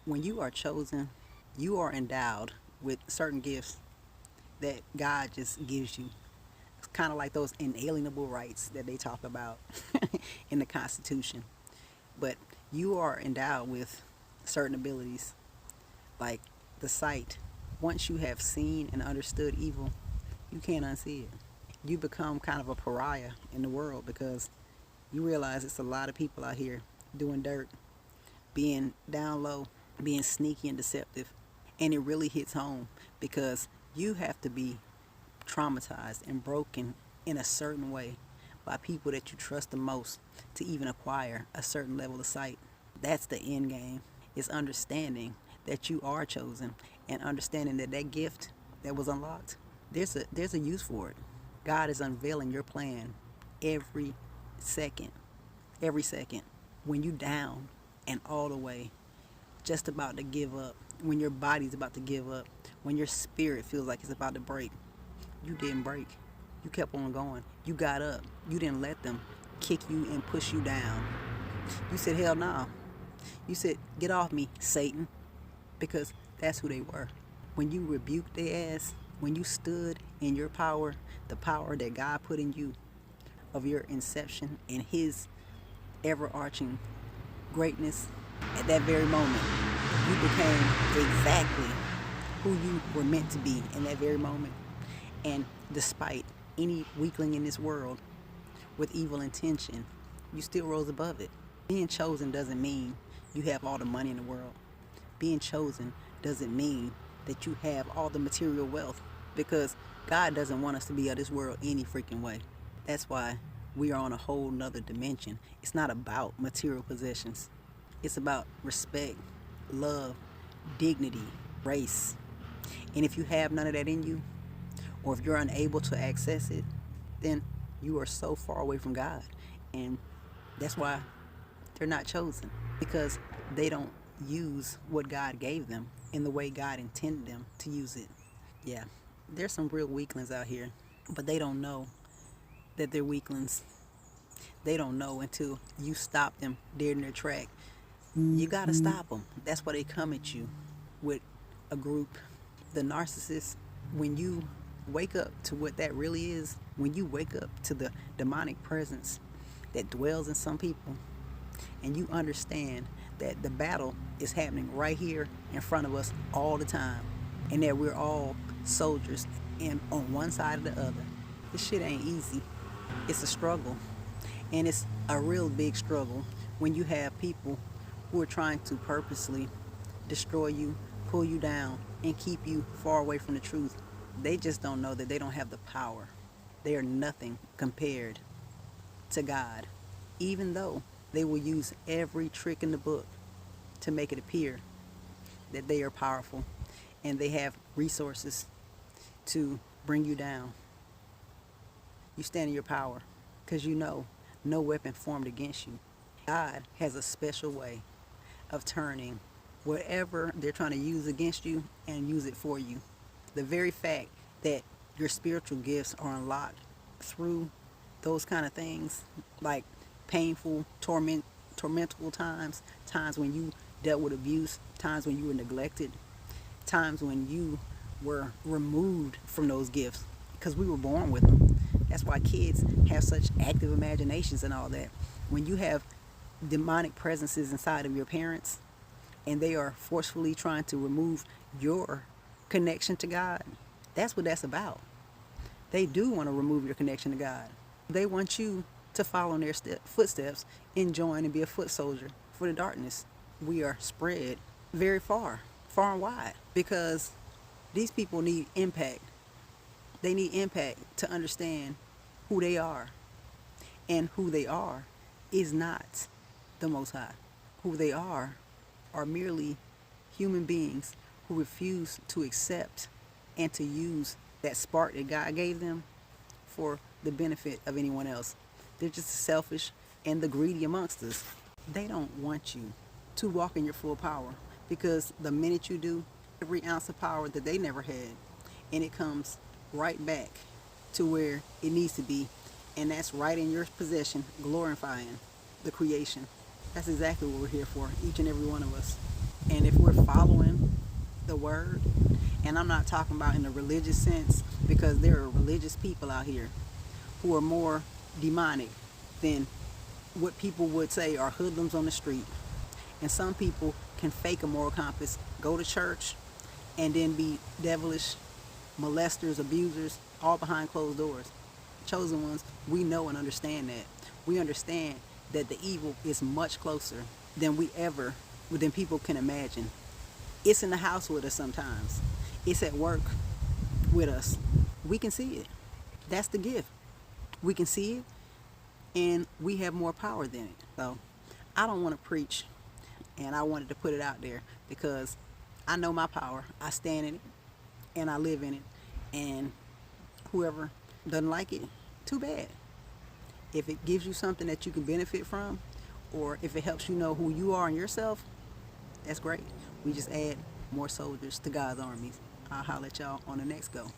When you are chosen, you are endowed with certain gifts that God just gives you. It's kind of like those inalienable rights that they talk about in the Constitution. But you are endowed with certain abilities, like the sight. Once you have seen and understood evil, you can't unsee it. You become kind of a pariah in the world because you realize it's a lot of people out here doing dirt, being down low, being sneaky and deceptive. And it really hits home because you have to be traumatized and broken in a certain way by people that you trust the most to even acquire a certain level of sight. That's the end game. Is understanding that you are chosen and understanding that that gift that was unlocked, there's a use for it. God is unveiling your plan every second. Every second. When you down and all the way, just about to give up, when your body's about to give up, when your spirit feels like it's about to break, you didn't break. You kept on going. You got up. You didn't let them kick you and push you down. You said, hell no. You said, get off me, Satan, because that's who they were. When you rebuked their ass, when you stood in your power, the power that God put in you, of your inception and his ever-arching greatness, at that very moment, you became exactly who you were meant to be in that very moment. And despite any weakling in this world with evil intention, you still rose above it. Being chosen doesn't mean you have all the money in the world. Being chosen doesn't mean that you have all the material wealth, because God doesn't want us to be of this world any freaking way. That's why we are on a whole nother dimension. It's not about material possessions. It's about respect, love, dignity, race. And if you have none of that in you, or if you're unable to access it, then you are so far away from God. And that's why they're not chosen, because they don't use what God gave them in the way God intended them to use it. Yeah, there's some real weaklings out here, but they don't know that they're weaklings. They don't know until you stop them dead in their track. You gotta stop them. That's why they come at you with a group. The narcissist, when you wake up to what that really is, when you wake up to the demonic presence that dwells in some people, and you understand that the battle is happening right here in front of us all the time, and that we're all soldiers and on one side or the other. This shit ain't easy. It's a struggle, and it's a real big struggle when you have people who are trying to purposely destroy you, pull you down, and keep you far away from the truth. They just don't know that they don't have the power. They are nothing compared to God, even though they will use every trick in the book to make it appear that they are powerful and they have resources to bring you down. You stand in your power because you know no weapon formed against you. God has a special way of turning whatever they're trying to use against you and use it for you. The very fact that your spiritual gifts are unlocked through those kind of things, like painful, tormentful times, times when you dealt with abuse, times when you were neglected, times when you were removed from those gifts because we were born with them. That's why kids have such active imaginations and all that. When you have demonic presences inside of your parents and they are forcefully trying to remove your connection to God, that's what that's about. They do want to remove your connection to God. They want you to follow in their footsteps and join and be a foot soldier for the darkness. We are spread very far, far and wide, because these people need impact. They need impact to understand who they are. And who they are is not the Most High. Who they are merely human beings who refuse to accept and to use that spark that God gave them for the benefit of anyone else. They're just selfish and the greedy amongst us. They don't want you to walk in your full power, because the minute you do, every ounce of power that they never had, and it comes right back to where it needs to be, and that's right in your possession, glorifying the creation. That's exactly what we're here for, each and every one of us. And if we're following the word. And I'm not talking about in the religious sense, because there are religious people out here who are more demonic than what people would say are hoodlums on the street. And some people can fake a moral compass, go to church, and then be devilish molesters, abusers, all behind closed doors. Chosen ones, we know and understand that. We understand that the evil is much closer than people can imagine. It's in the house with us sometimes. It's at work with us. We can see it. That's the gift. We can see it, and we have more power than it. So I don't want to preach, and I wanted to put it out there because I know my power. I stand in it, and I live in it. And whoever doesn't like it, too bad. If it gives you something that you can benefit from, or if it helps you know who you are and yourself, that's great. We just add more soldiers to God's armies. I'll holler at y'all on the next go.